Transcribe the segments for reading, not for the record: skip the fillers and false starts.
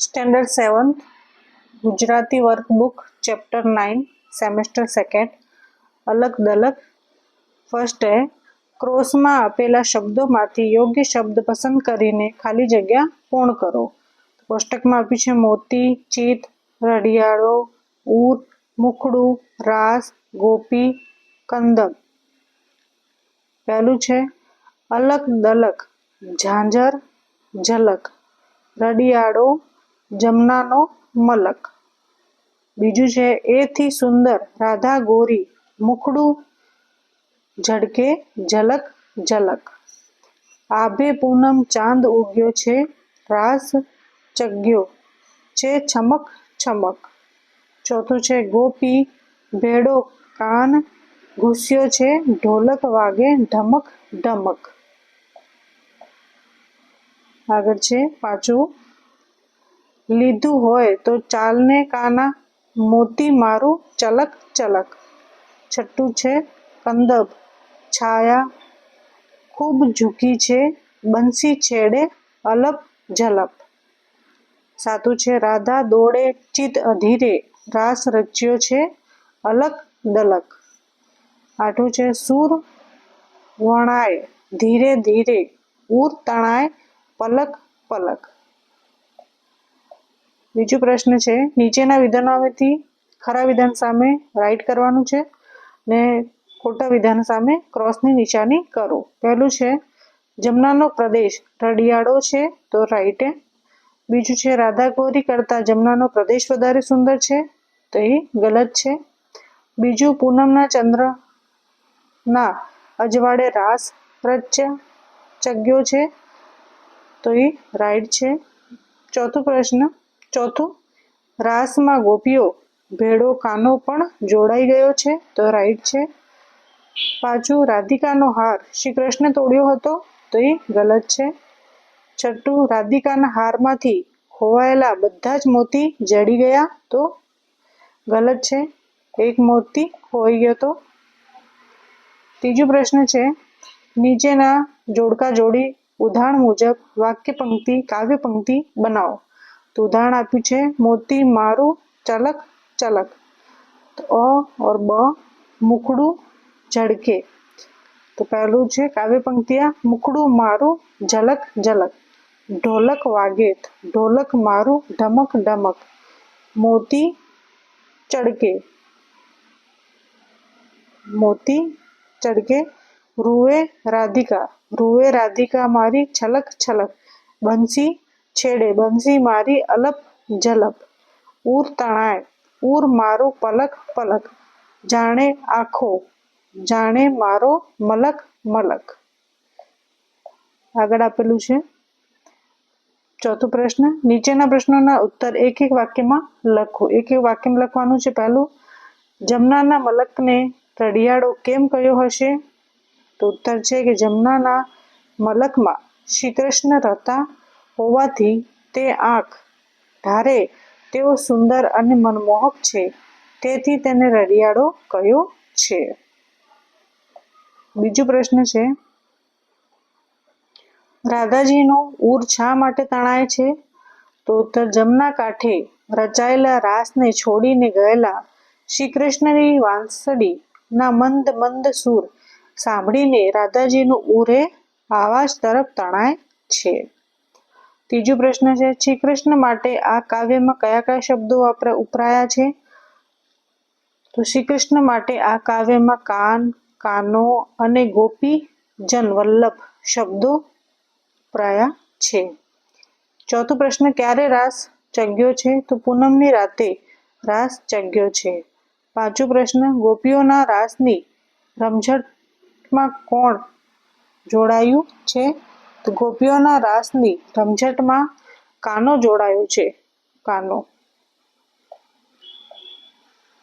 Standard 7th Gujarati workbook chapter 9 semester 2 अलग दलग। First है cross में आपेला शब्दोमांथी योग्य शब्द पसंद करीने खाली जग्या पूर्ण करो। कोष्टक में आपी छे मोती, चीत, रडियाळो, ऊट, मुखड़ू, रास, गोपी, कंदक। पहलू छे अलग दलग, झांझर, झलक, रडियाळो, जमनानो मलक। बीजू छे ए थी सुंदर, राधा गोरी, मुखड़ू झड़के, झलक झलक। आभे पूनम चांद उग्यो छे, रास चग्यो छे, छमक छमक। चौथुं छे गोपी भेड़ो कान घुस्यो छे, ढोलक वागे ढमक ढमक। आगळ छे पांचवुं लीधु होय तो चालने काना, मोती मारू चलक चलक। छठ्ठू छे कंदब छाया खूब झुकी छे, बंसी छेड़े अलप झलप। सातुं छे राधा दौड़े चित अधीरे, रास रच्यो छे अलक दलक। आठुं छे सूर वणाय धीरे धीरे, उर तणाय पलक पलक। बीजो प्रश्न छे नीचेना विधानोमांथी खरा विधान सामे राइट करवानुं छे ने खोटा विधान सामे क्रॉसनी निशानी करो। पहलू छे जमनानो प्रदेश रडियाळो छे तो राइट है। बीजू छे राधा गौरी करता जमनानो प्रदेश वधारे सुंदर छे तो ये गलत छे। बीजू पूनमना चंद्र ना अजवाड़े रास रच्या चग्यो छे तो ये राइट छे। चौथुं रास में गोपीओ भेड़ो कानो पण जोड़ाई गयो छे तो राइट छे। पांचुं राधिकानो हार श्री कृष्ण तोड़्यो हतो तो ये गलत छे। छठ्ठुं राधिकाना हार मांथी खोवायेला बधा ज मोती जड़ी गया तो गलत छे, एक मोती खोई गयो तो। तीजो प्रश्न छे नीचेना जोड़का जोड़ी उदाहरण मुजब वाक्य पंक्ति काव्य पंक्ति बनाओ। तो उदाहरण आप्युं छे मोती मारू चलक चलक, तो अ और ब मुखड़ू झड़के। तो पहलू छे काव्य पंक्तियां मुखड़ू मारू झलक झलक, ढोलक वागे ढोलक मारू ढमक ढमक, मोती चढ़के मोती चढ़के, रुए राधिका मारी छलक छलक, बंसी छेड़े बंसी मारी अलप झलप, उर तणाय उर मारो पलक पलक, जाने आखो जाने मारो मलक मलक। आगळ आपेलू छे चौथो प्रश्न नीचेना प्रश्नोना उत्तर एक एक वाक्य में लखो। एक एक वाक्य में लखवानुं छे। पहलू जमनाना मलकने रडियाळो केम कह्यो हशे? तो उत्तर छे कि जमनाना मलक में श्री कृष्ण रहता होवाथी ते आंख धारे तेओ सुंदर अने मनमोहक छे तेथी तेने रडियाळो कह्यो छे। बीजो प्रश्न छे राधाजीनो उर शा माटे तणाय छे? तो उत्तर जमना कांठे रचायेला रासने छोड़ीने गयेला श्री कृष्णनी वांसળી ना मंद मंद सूर सांभळीने राधाजीनु उरे आवाज तरफ तणाय छे। तीजो प्रश्न छे श्री कृष्ण माटे आ काव्य में कया कया शब्दों उपराया छे? तो श्री कृष्ण माटे आ काव्य में कान, कानो अने गोपी जन वल्लभ शब्दों उपराया छे। चौथो प्रश्न क्यारे रास चग्यो छे? तो पूनमनी राते रास चग्यो छे। पांचो प्रश्न गोपीओना रासनी रमझट में कोण जोड़ायुं छे? तो गोपीओना रासनी रमझट में कानो जोड़ायो छे, कानो।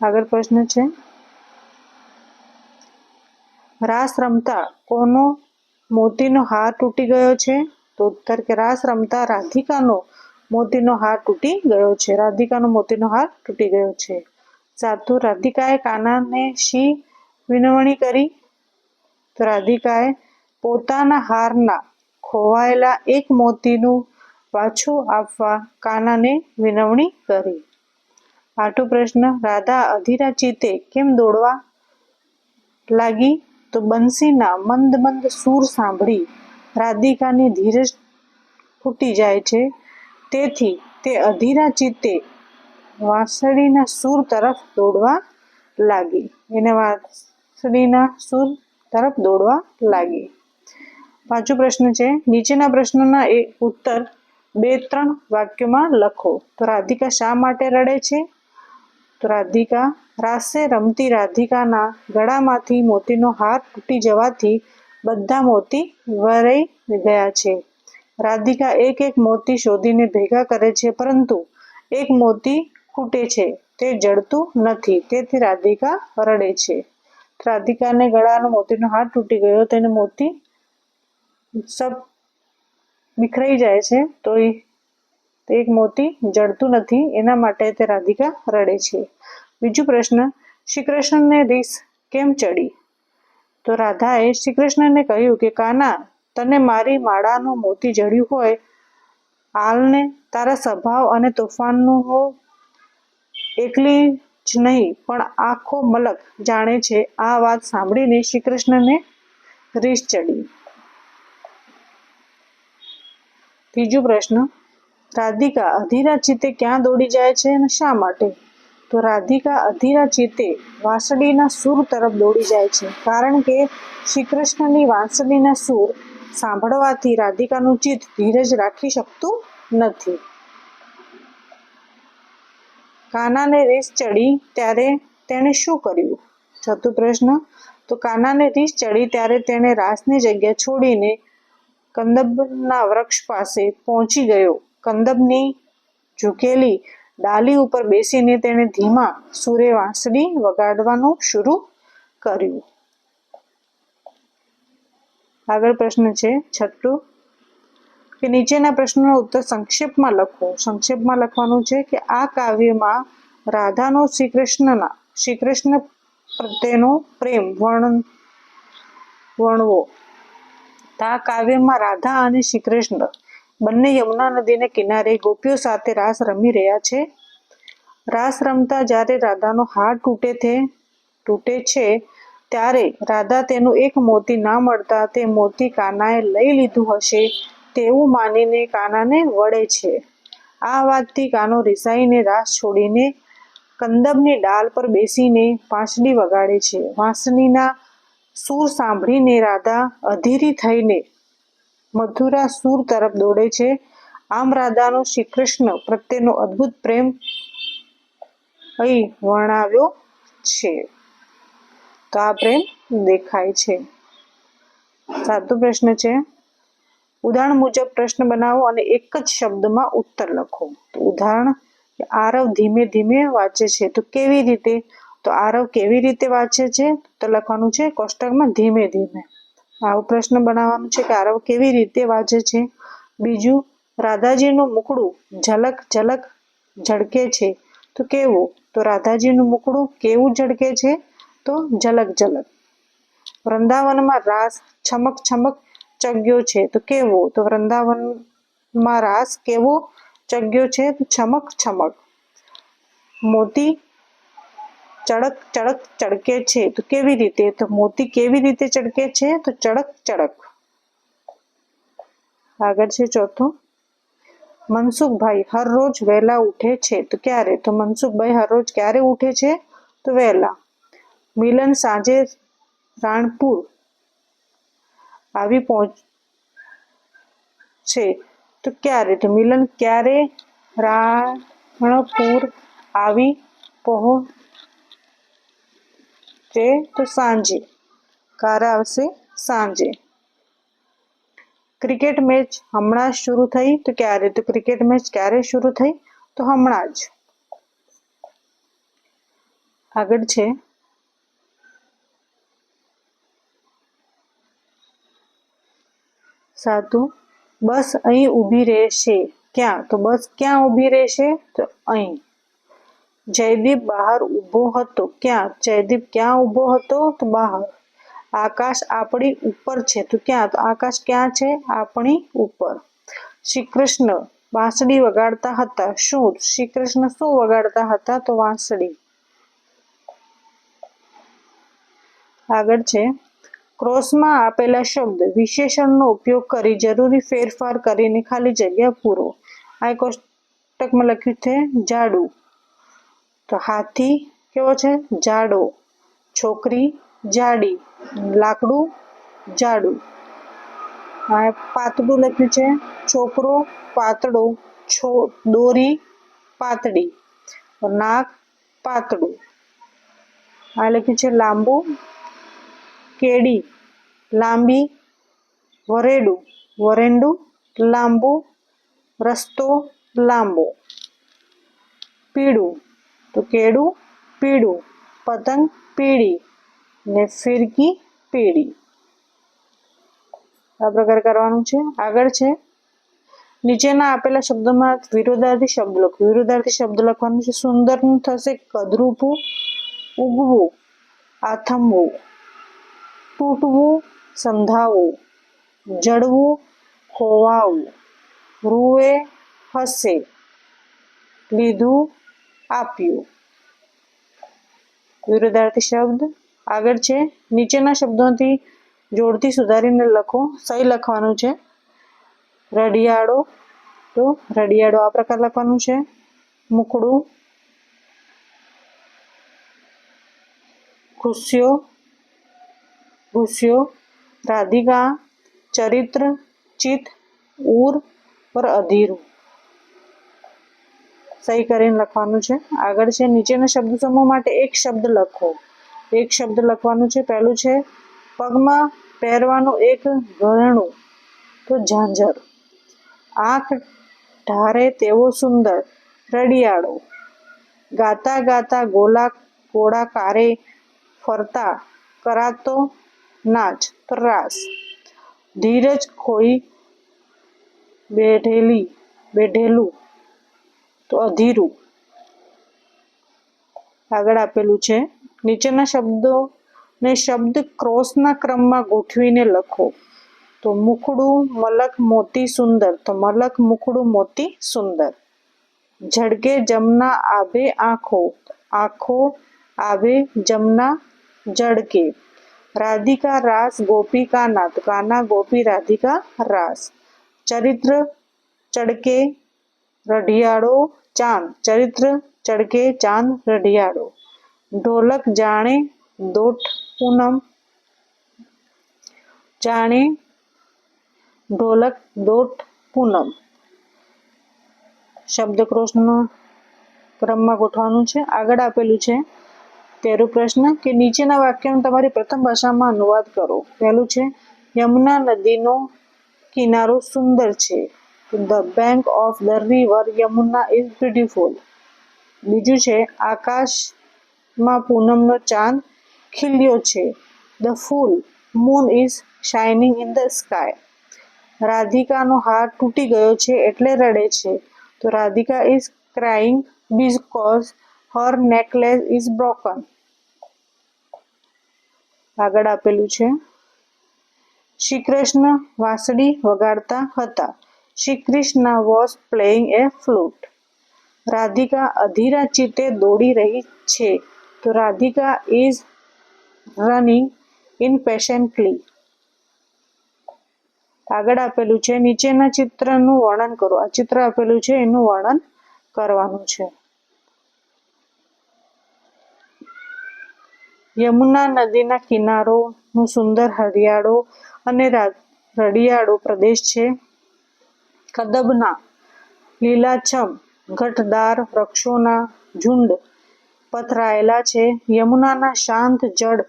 आगळ प्रश्न छे रास रमता कोनो मोतीनो हार तूटी गयो छे? तो उत्तर के रास रमता राधिकानो मोतीनो हार तूटी गयो छे, राधिकानो मोतीनो हार तूटी गयो छे। सातुं राधिकाए कानाने शी विनवणी करी? तो राधिकाए पोताना हाરના खोवाયેલા એક મોતીનું પાછું આપવા કાનાને વિનવણી કરી. 8 પ્રશ્ન, રાધા અધીરા ચિત્તે કેમ દોડવા લાગી? તો બંસીના મંદ મંદ સૂર સાંભળી રાધિકાની ધીરજ ફૂટી જાય છે, તેથી તે અધીરા ચિત્તે વાંસળીના સૂર તરફ દોડવા લાગી. એને વાંસળીના સૂર તરફ દોડવા લાગી. 5 પ્રશ્ન છે, નીચેના પ્રશ્નોના ઉત્તર 2-3 વાક્યોમાં લખો. તો રાધિકા શા માટે રડે છે? તો રાધિકા રાસે રમતી રાધિકાના ગળામાંથી મોતીનો હાર તૂટી જવાથી બધા મોતી વરાઈ ગયા છે. રાધિકા એક એક મોતી શોધીને ભેગા કરે છે, પરંતુ એક મોતી ખૂટે છે, તે જડતું નથી, તેથી રાધિકા રડે છે. રાધિકાને ગળાનો મોતીનો હાર તૂટી ગયો, તેને મોતી સબ વિખરાઈ જાય છે, તો એક મોતી જડતું નથી, એના માટે તે રાધિકા રડે છે. બીજો પ્રશ્ન, શ્રી કૃષ્ણને રીસ કેમ ચડી? તો રાધાએ શ્રી કૃષ્ણને કહ્યું કે કાના, તને મારી માળાનું મોતી જડ્યું હોય, હાલને તારા સ્વભાવ અને તોફાનનું એકલી જ નહીં પણ આખો મલક જાણે છે. આ વાત સાંભળીને શ્રી કૃષ્ણને રીસ ચડી. ત્રીજો પ્રશ્ન, રાધિકા અધીરા ચિત્તે ક્યાં દોડી જાય છે અને શા માટે? તો રાધિકા અધીરા ચિત્તે વાંસળીના સૂર તરફ દોડી જાય છે, કારણ કે શ્રી કૃષ્ણની વાંસળીના સૂર સાંભળવાથી રાધિકાનું ચિત્ત ધીરજ રાખી શકતું નથી. કાનાને રીસ ચડી ત્યારે તેણે શું કર્યું? ચોથો પ્રશ્ન, તો કાનાને રીસ ચડી ત્યારે તેણે રાસની જગ્યા છોડીને કંદબના વૃક્ષ પાસે પહોંચી ગયો. કંદબની ઝૂકેલી ડાલી ઉપર બેસીને તેણે ધીમા સૂરે વાંસળી વગાડવાનું શરૂ કર્યું. આગળ પ્રશ્ન છે 6, કે નીચેના પ્રશ્નોનો ઉત્તર સંક્ષેપમાં લખો. સંક્ષેપમાં લખવાનું છે કે આ કાવ્યમાં રાધાનો શ્રી કૃષ્ણ પ્રત્યેનો પ્રેમ વર્ણવો. આ કાવ્યમાં રાધા અને શ્રી કૃષ્ણ બંને યમુના નદીને કિનારે ગોપીઓ સાથે રાસ રમી રહ્યા છે. રાસ રમતા જ્યારે રાધાનો હાર તૂટે છે, ત્યારે રાધા તેનું એક મોતી ના મળતા તે મોતી કાનાએ લઈ લીધું હશે તેવું માનીને કાનાને વળે છે. આ વાતથી કાનો રિસાઈને રાસ છોડીને કંદબની ડાલ પર બેસીને વાંસળી વગાડે છે. વાંસળીના સૂર સાંભળીને રાધા અધીરી થઈને મધુરા સૂર તરફ દોડે છે. આમ રાધાનો શ્રી કૃષ્ણ પ્રત્યેનો અદ્ભુત પ્રેમ અહીં વર્ણવ્યો છે. તો આ પ્રેમ દેખાય છે. 7 પ્રશ્ન છે, ઉદાહરણ મુજબ પ્રશ્ન બનાવો અને એક જ શબ્દમાં ઉત્તર લખો. તો ઉદાહરણ, આરવ ધીમે ધીમે વાંચે છે. તો કેવી રીતે? તો આરવ કેવી રીતે વાંચે છે? તો લખવાનું છે કોષ્ટકમાં ધીમે ધીમે. આવો પ્રશ્ન બનાવવાનું છે કે આરવ કેવી રીતે વાંચે છે. બીજું, રાધાજીનું મુખડું ઝલક ઝલક ઝળકે છે. તો કેવું? તો રાધાજીનું મુખડું કેવું ઝળકે છે? તો ઝલક ઝલક. વૃંદાવનમાં રાસ છમક છમક ચગ્યો છે. તો કેવો? તો વૃંદાવનમાં રાસ કેવો ચગ્યો છે? તો છમક છમક. મોતી ચડક ચડક ચળકે છે. તો કેવી રીતે? તો મોતી કેવી રીતે ચળકે છે? તો ચડક ચડક. આગળ છે 4, મનસુખભાઈ હર રોજ વહેલા ઉઠે છે. તો ક્યારે? તો મનસુખભાઈ હર રોજ ક્યારે ઉઠે છે? તો વહેલા. મિલન સાંજે રાણપુર આવી પહોંચે. તો ક્યારે? તો મિલન ક્યારે રાણપુર આવી પહોંચે? તો સાંજે. ક્યારે આવશે? સાંજે. ક્રિકેટ મેચ હમણાં જ શરૂ થઈ. તો ક્યારે? તો ક્રિકેટ મેચ ક્યારે શરૂ થઈ? તો હમણાં જ. આગળ છે 7, બસ અહીં ઊભી રહેશે. ક્યાં? તો બસ ક્યાં ઊભી રહેશે? તો અહીં. જયદીપ બહાર ઊભો હતો. ક્યાં? જયદીપ ક્યાં ઊભો હતો? તો બહાર. આકાશ આપણી ઉપર છે. તો ક્યાં? તો આકાશ ક્યાં છે? આપણી ઉપર. શ્રી કૃષ્ણ વાંસળી વગાડતા હતા. શું શ્રી કૃષ્ણ શું વગાડતા હતા? તો વાંસળી. આગળ છે ક્રોસમાં આપેલા શબ્દ વિશેષણનો ઉપયોગ કરી જરૂરી ફેરફાર કરીને ખાલી જગ્યા પૂરો. આ કોષ્ટકમાં લખ્યું છે જાડુ. તો હાથી કેવો છે? જાડો. છોકરી જાડી. લાકડું જાડું. આ પાતળું લખ્યું છે. છોકરો પાતળો. દોરી પાતળી. નાક પાતળું. આ લખ્યું છે લાંબુ. કેડી લાંબી. વરેડું વરેંડું લાંબુ. રસ્તો લાંબો. પીળું તો કેળું પીળું. પતંગ પીળી ને ફિરકી પીળી. આ પ્રકારે કરવાનું છે. આગળ છે નીચેના આપેલા શબ્દોમાં વિરોધાર્થી શબ્દ લખો. વિરોધાર્થી શબ્દ લખવાનું છે. સુંદરનું થશે કદરૂપું. ઉગવું આથમવું. તૂટવું સંધાવવું. જડવું ખોવાવું. રૂએ હસે. લીધું આપ્યું. વિરોધાર્થી શબ્દ. આગળ છે નીચેના શબ્દોથી જોડથી સુધારીને લખો. સહી લખવાનું છે. રડિયાળો તો રડિયાળો આ પ્રકાર લખવાનું છે. મુખડું. ગુસ્યો ગુસ્યો. રાધિકા. ચરિત્ર ચિત. ઉર પર અધીરું. સહી કરીને લખવાનું છે. આગળ છે નીચેના શબ્દ સમૂહ માટે એક શબ્દ લખો. એક શબ્દ લખવાનું છે. પહેલું છે પગમાં પહેરવાનું એક ગળણું તો ઝાંઝર. આંખ ઢારે તેવો સુંદર રડિયાળો. ગાતા ગાતા ગોળાકારે ફરતા કરાતો નાચ તો રાસ. ધીરજ ખોઈ બેઢેલું તો અધીરું. આગળ આપેલું છે નીચેના શબ્દોને શબ્દ ક્રોસના ક્રમમાં ગોઠવીને લખો. તો મુખડું મલક મોતી સુંદર તો મલક મુખડું મોતી સુંદર. ઝડકે જમના આભે આંખો. આંખો આભે જમના જડકે. રાધિકા રાસ ગોપી કાના તો કાના ગોપી રાધિકા રાસ. ચરિત્ર ચડકે રઢિયાળો ચાંદ. ચરિત્ર ચડકે ચાંદ રઢિયાળો. ઢોલક જાણે દોટ પૂનમ. જાણે ઢોલક દોટ પૂનમ. શબ્દકોશના ક્રમમાં ગોઠવાનું છે. આગળ આપેલું છે 13 પ્રશ્ન કે નીચેના વાક્યનો તમારી પ્રથમ ભાષામાં અનુવાદ કરો. પહેલું છે યમુના નદીનો કિનારો સુંદર છે. The bank of the river Yamuna is beautiful. બીજું છે આકાશમાં પૂનમનો ચાંદ ખીલ્યો છે. The full moon is shining in the sky. રાધિકાનો હાર તૂટી ગયો છે એટલે રડે છે. તો Radhika is crying because her necklace is broken. આગળ આપેલું છે શ્રી કૃષ્ણ વાંસળી વગાડતા હતા. Shri Krishna was playing a flute. Radhika અધીરા ચિત્તે દોડી રહી છે. તો રાધિકા ઇઝ રનિંગ ઇમ્પેશન્ટલી. આગળ આપેલું છે નીચેના ચિત્રનું વર્ણન કરો. આ ચિત્ર આપેલું છે એનું વર્ણન કરવાનું છે. યમુના નદીના કિનારોનું સુંદર હરિયાળો અને રડિયાળો પ્રદેશ છે. કદબના લીલાછમ ઘટદાર વૃક્ષોના ઝુંડ પથરાયેલા છે. યમુનાના શાંત જળ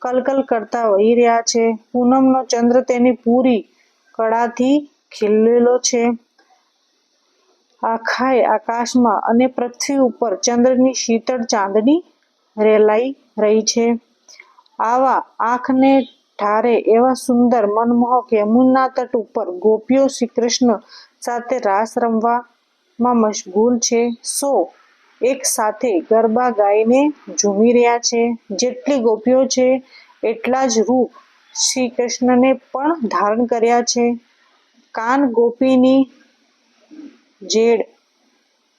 કલકલ કરતા વહી રહ્યા છે. પૂનમનો ચંદ્ર તેની પૂરી કળાથી ખીલેલો છે. આખાય આકાશમાં અને પૃથ્વી ઉપર ચંદ્રની શીતળ ચાંદની રેલાઈ રહી છે. આવા આંખને ઠારે એવા સુંદર મનમોહક યમુના તટ ઉપર ગોપીઓ શ્રી કૃષ્ણ સાથે રાસ રમવામાં મશગુલ છે. એક સાથે ગરબા ગાઈને ઝૂમી રહ્યા છે. જેટલી ગોપીઓ છે એટલા જ રૂપ શ્રી કૃષ્ણને પણ ધારણ કર્યા છે. કાન ગોપીની જેડ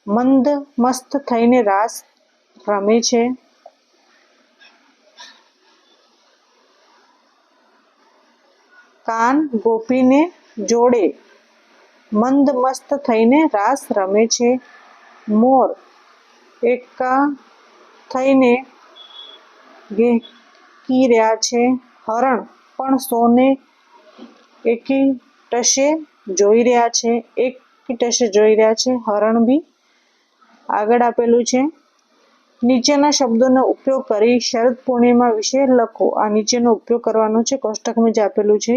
મંદ મસ્ત થઈને રાસ રમે છે. કાન ગોપીને જોડે મંદ મસ્ત થઈને રાસ રમે છે. મોર એકા થઈને ઘેકી રહ્યા છે. હરણ પણ સોને એકી ટશે જોઈ રહ્યા છે. એકી ટશે જોઈ રહ્યા છે હરણ બી. આગળ આપેલું છે નીચેના શબ્દોનો ઉપયોગ કરી શરદ પૂર્ણિમા વિશે લખો. આ નીચેનો ઉપયોગ કરવાનો છે. કોષ્ટકમાં જે આપેલું છે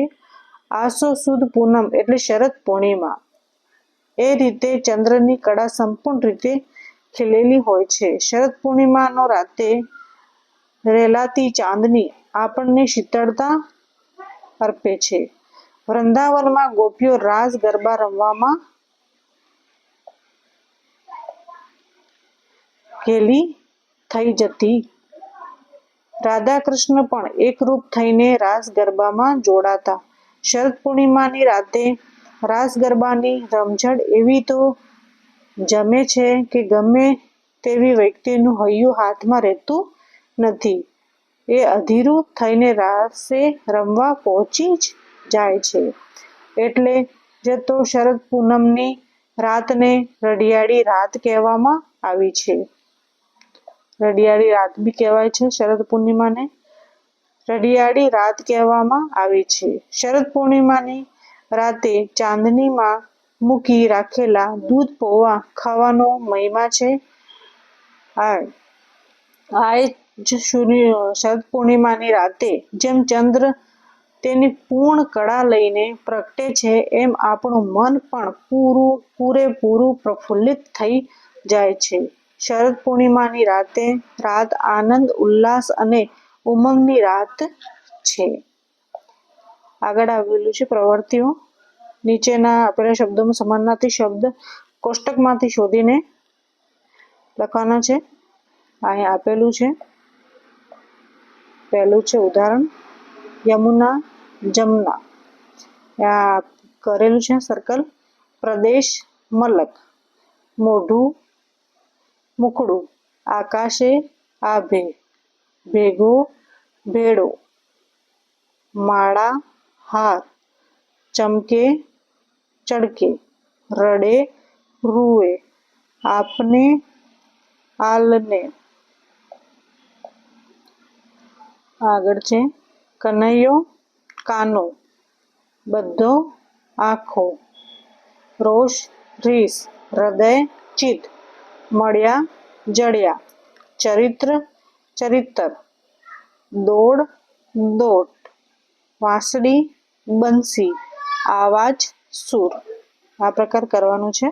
આસો સુદ પૂનમ એટલે શરદ પૂર્ણિમા. એ રીતે ચંદ્રની કળા સંપૂર્ણ રીતે ખીલેલી હોય છે. શરદ પૂર્ણિમાનો રાતે રેલાતી ચાંદની આપણને શીતળતા અર્પે છે. વૃંદાવનમાં ગોપીઓ રાસ ગરબા રમવામાં ઘેલી થઈ જતી. રાધા કૃષ્ણ પણ એકરૂપ થઈને રાસ ગરબામાં જોડાતા. શરદ પૂર્ણિમાની રાતે રાસ ગરબાની રમઝટ એવી તો જમે છે કે ગમે તેવી વ્યક્તિનું હૈયું હાથમાં રહેતું નથી. એ અધીરું થઈને રાસે રમવા પહોંચી જ જાય છે. એટલે જ તો શરદ પૂનમની રાતને રઢિયાળી રાત કહેવામાં આવી છે. રઢિયાળી રાત બી કહેવાય છે. શરદ પૂર્ણિમાને રઢિયાળી રાત કહેવામાં આવી છે. શરદ પૂર્ણિમાની રાતે ચાંદનીમાં મૂકી રાખેલા દૂધ પૌવા ખાવાનો મહિમા છે. આ જ શરદ પૂર્ણિમાની રાતે જેમ ચંદ્ર તેની પૂર્ણ કળા લઈને પ્રગટે છે એમ આપણું મન પણ પૂરેપૂરું પ્રફુલ્લિત થઈ જાય છે. શરદ પૂર્ણિમાની રાત આનંદ ઉલ્લાસ અને ઉમંગની રાત છે. આગળ આવેલું છે પ્રવૃત્તિઓ. નીચેના આપેલા શબ્દોમાં સમાનાર્થી શબ્દ કોષ્ટકમાંથી શોધીને લખવાના છે. અહીંયા આપેલું છે. પહેલું છે ઉદાહરણ યમુના જમના. આ કરેલું છે સર્કલ. પ્રદેશ મલક. મોઢું મુખડું. આકાશે આભે. ભેગો ભેડો. માળા હાર. ચમકે ચળકે. રડે રૂએ. આપને આલને. આગળ છે કનૈયો કાનો. બધો આખો. રોષ રીસ. હૃદય ચિત્ત. મળ્યા જડ્યા. ચરિત્ર ચરિતર. દોડ દોટ. વાંસળી બંસી. આવાજ સૂર. આ પ્રકાર કરવાનું છે.